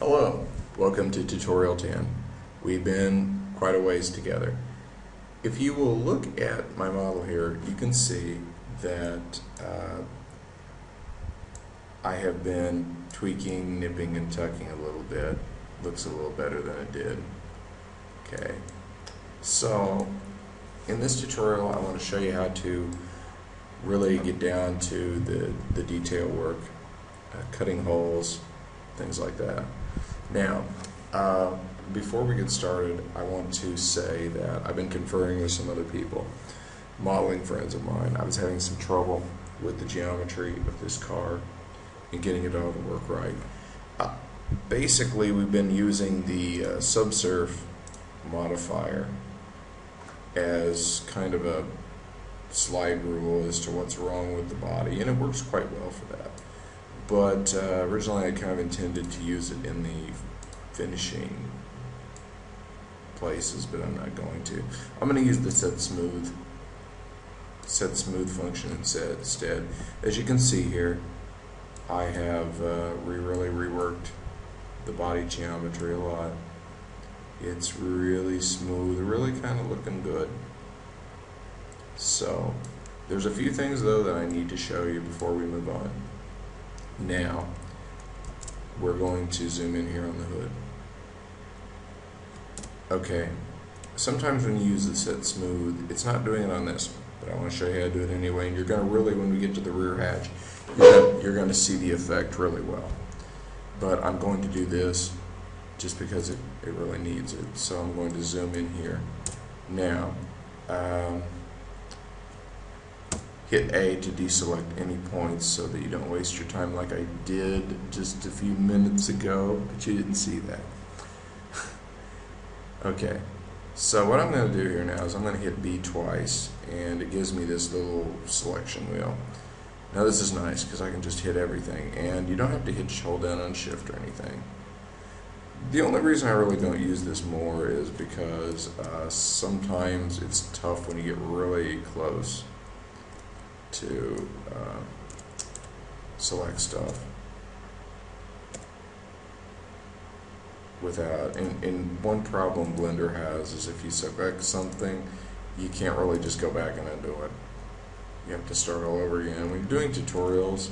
Hello, welcome to Tutorial 10. We've been quite a ways together. If you will look at my model here, you can see that I have been tweaking, nipping, and tucking a little bit. Looks a little better than it did. Okay, so in this tutorial I want to show you how to really get down to the detail work, cutting holes, things like that. Now, before we get started, I want to say that I've been conferring with some other people, modeling friends of mine. I was having some trouble with the geometry of this car and getting it all to work right. Basically, we've been using the subsurf modifier as kind of a slide rule as to what's wrong with the body, and it works quite well for that. But originally I kind of intended to use it in the finishing places, but I'm not going to. I'm going to use the set smooth function instead. As you can see here, I have really reworked the body geometry a lot. It's really smooth, really kind of looking good. So there's a few things though that I need to show you before we move on. Now, we're going to zoom in here on the hood. Okay, sometimes when you use the set smooth, it's not doing it on this one, but I want to show you how to do it anyway, and you're going to really, when we get to the rear hatch, you're going to see the effect really well. But I'm going to do this just because it really needs it, so I'm going to zoom in here. Now, hit A to deselect any points so that you don't waste your time like I did just a few minutes ago, but you didn't see that. Okay, so what I'm going to do here now is I'm going to hit B twice, and it gives me this little selection wheel. Now this is nice because I can just hit everything, and you don't have to hold down on shift or anything. The only reason I really don't use this more is because sometimes it's tough when you get really close to select stuff without, and one problem Blender has is if you select something, you can't really just go back and undo it. You have to start all over again. When you're doing tutorials,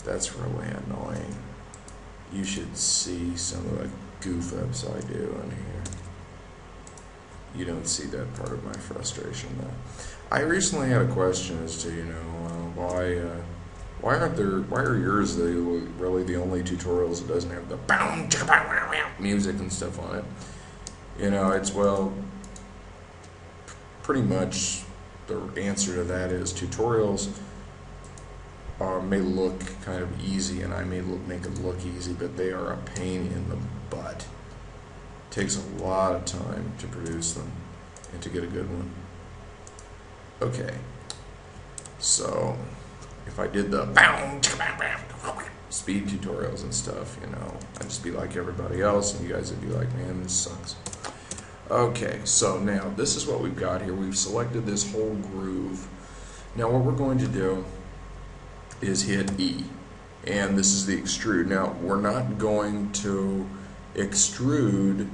that's really annoying. You should see some of the goof ups I do in here. You don't see that part of my frustration though. I recently had a question as to, why are yours really the only tutorials that doesn't have the boom music and stuff on it? It's, well, pretty much the answer to that is tutorials may look kind of easy, and I may make it look easy, but they are a pain in the butt. It takes a lot of time to produce them and to get a good one. Okay, so if I did the speed tutorials and stuff, I'd just be like everybody else, and you guys would be like, man, this sucks. Okay, so now this is what we've got here. We've selected this whole groove. Now what we're going to do is hit E, and this is the extrude. Now we're not going to extrude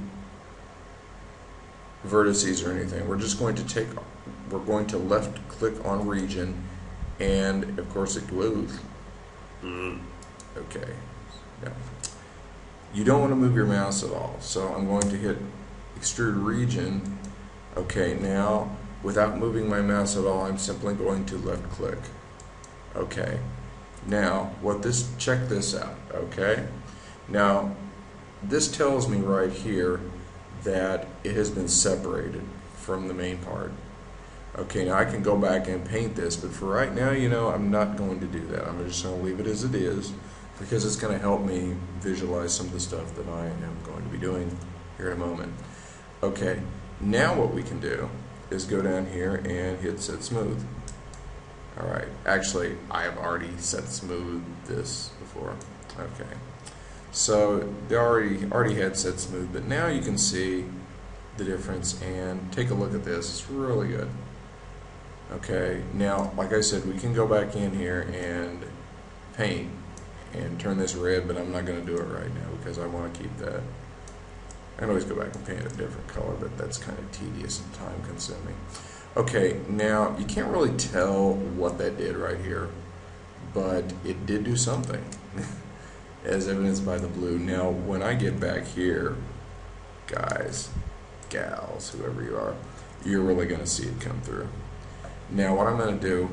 vertices or anything. We're just going to left click on region, and of course it glues. Okay, yeah. You don't want to move your mouse at all, so I'm going to hit extrude region. Okay, now without moving my mouse at all, I'm simply going to left click. Okay, now check this out. Okay, now this tells me right here that it has been separated from the main part. Okay, now I can go back and paint this, but for right now, I'm not going to do that. I'm just going to leave it as it is because it's going to help me visualize some of the stuff that I am going to be doing here in a moment. Okay, now what we can do is go down here and hit set smooth. Alright, actually I have already set smooth this before. Okay, so they already had set smooth, but now you can see the difference, and take a look at this. It's really good. Okay, now like I said, we can go back in here and paint, and turn this red, but I'm not going to do it right now because I want to keep that. I can always go back and paint a different color, but that's kind of tedious and time consuming. Okay, now you can't really tell what that did right here, but it did do something, as evidenced by the blue. Now, when I get back here, guys, gals, whoever you are, you're really going to see it come through. Now, what I'm going to do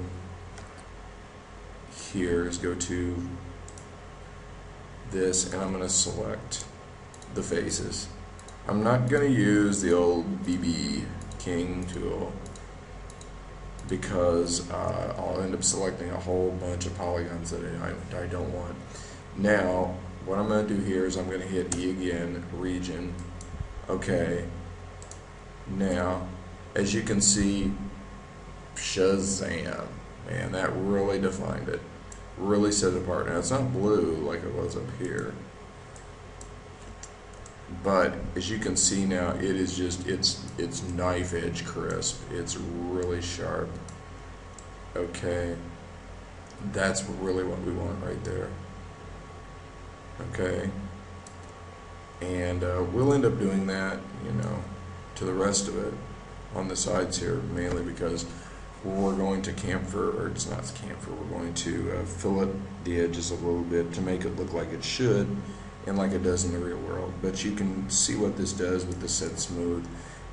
here is go to this, and I'm going to select the faces. I'm not going to use the old BB King tool because I'll end up selecting a whole bunch of polygons that I don't want. Now, what I'm going to do here is I'm going to hit E again, region. Okay. Now, as you can see, Shazam. Man, that really defined it. Really set it apart. Now, it's not blue like it was up here. But as you can see now, it is just, it's knife edge crisp. It's really sharp. Okay. That's really what we want right there. Okay. And we'll end up doing that, you know, to the rest of it on the sides here, mainly because we're going to chamfer, or it's not chamfer, we're going to fillet the edges a little bit to make it look like it should and like it does in the real world. But you can see what this does with the set smooth.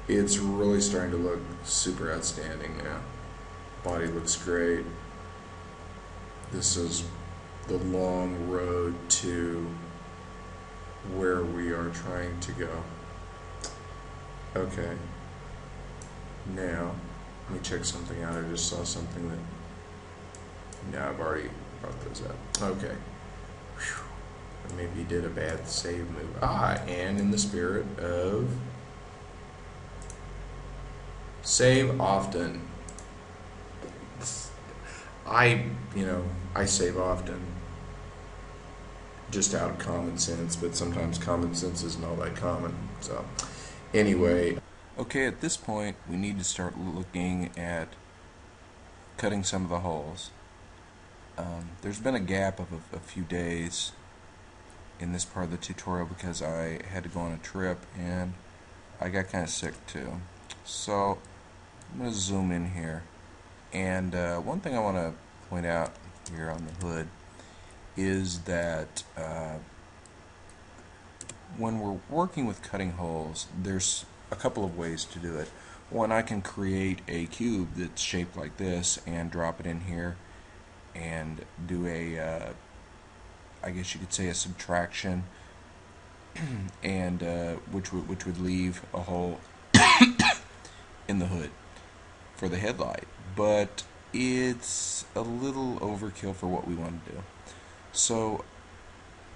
It's really starting to look super outstanding now. Body looks great. This is the long road to where we are trying to go. Okay. Now, let me check something out. I just saw something that... No, I've already brought those up. Okay. Whew. Maybe you did a bad save move. And in the spirit of save often. I save often just out of common sense, but sometimes common sense isn't all that common. So, anyway. Okay, at this point, we need to start looking at cutting some of the holes. There's been a gap of a few days in this part of the tutorial because I had to go on a trip and I got kind of sick too. So I'm going to zoom in here, and one thing I want to point out here on the hood is that when we're working with cutting holes, there's a couple of ways to do it. One, I can create a cube that's shaped like this and drop it in here and do a I guess you could say a subtraction, and which would leave a hole in the hood for the headlight, but it's a little overkill for what we want to do. So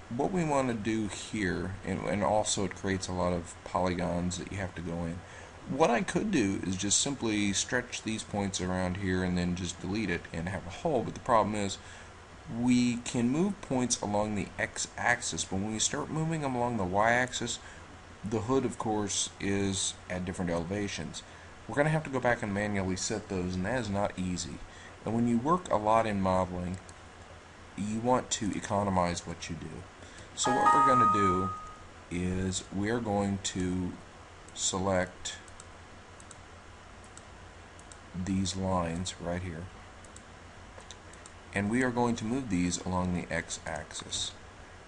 what we want to do here, and also it creates a lot of polygons that you have to go in. What I could do is just simply stretch these points around here and then just delete it and have a hole, but the problem is we can move points along the x-axis, but when we start moving them along the y-axis, the hood, of course, is at different elevations. We're going to have to go back and manually set those, and that is not easy. And when you work a lot in modeling, you want to economize what you do. So what we're going to do is we're going to select these lines right here, and we are going to move these along the x-axis,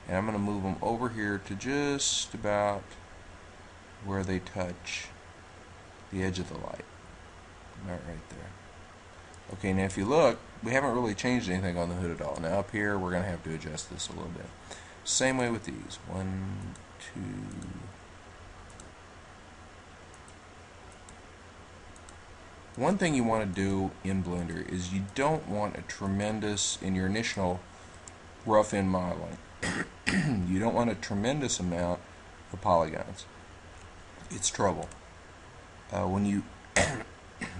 and I'm going to move them over here to just about where they touch the edge of the light, about right there. Okay, now if you look, we haven't really changed anything on the hood at all. Now up here we're going to have to adjust this a little bit. Same way with these. 1, 2. One thing you want to do in Blender is you don't want a tremendous, in your initial rough-in modeling, you don't want a tremendous amount of polygons. It's trouble. When you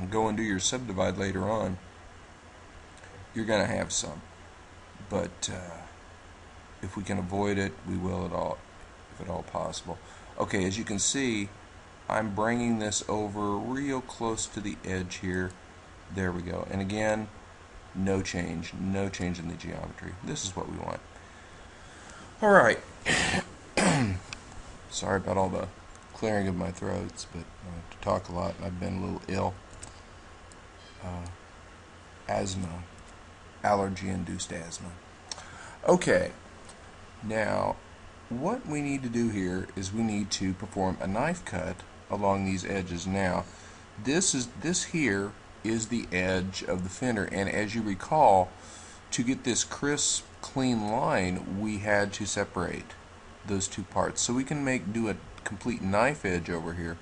go and do your subdivide later on, you're going to have some. But if we can avoid it, we will if at all possible. Okay, as you can see, I'm bringing this over real close to the edge here. There we go. And again, no change in the geometry. This is what we want. All right. Sorry about all the clearing of my throats, but I have to talk a lot and I've been a little ill. Asthma, allergy-induced asthma. Okay, now what we need to do here is we need to perform a knife cut along these edges. Now, this here is the edge of the fender, and as you recall, to get this crisp, clean line, we had to separate those two parts. So we can do a complete knife edge over here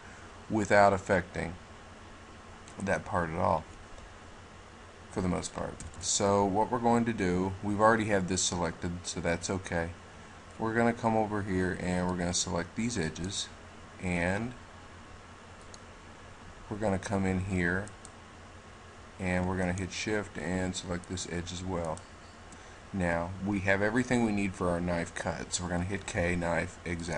without affecting that part at all, for the most part. So what we're going to do, we've already had this selected, so that's okay. We're going to come over here and we're going to select these edges, and we're going to come in here and we're going to hit shift and select this edge as well. Now we have everything we need for our knife cut, so we're going to hit K, knife, exact.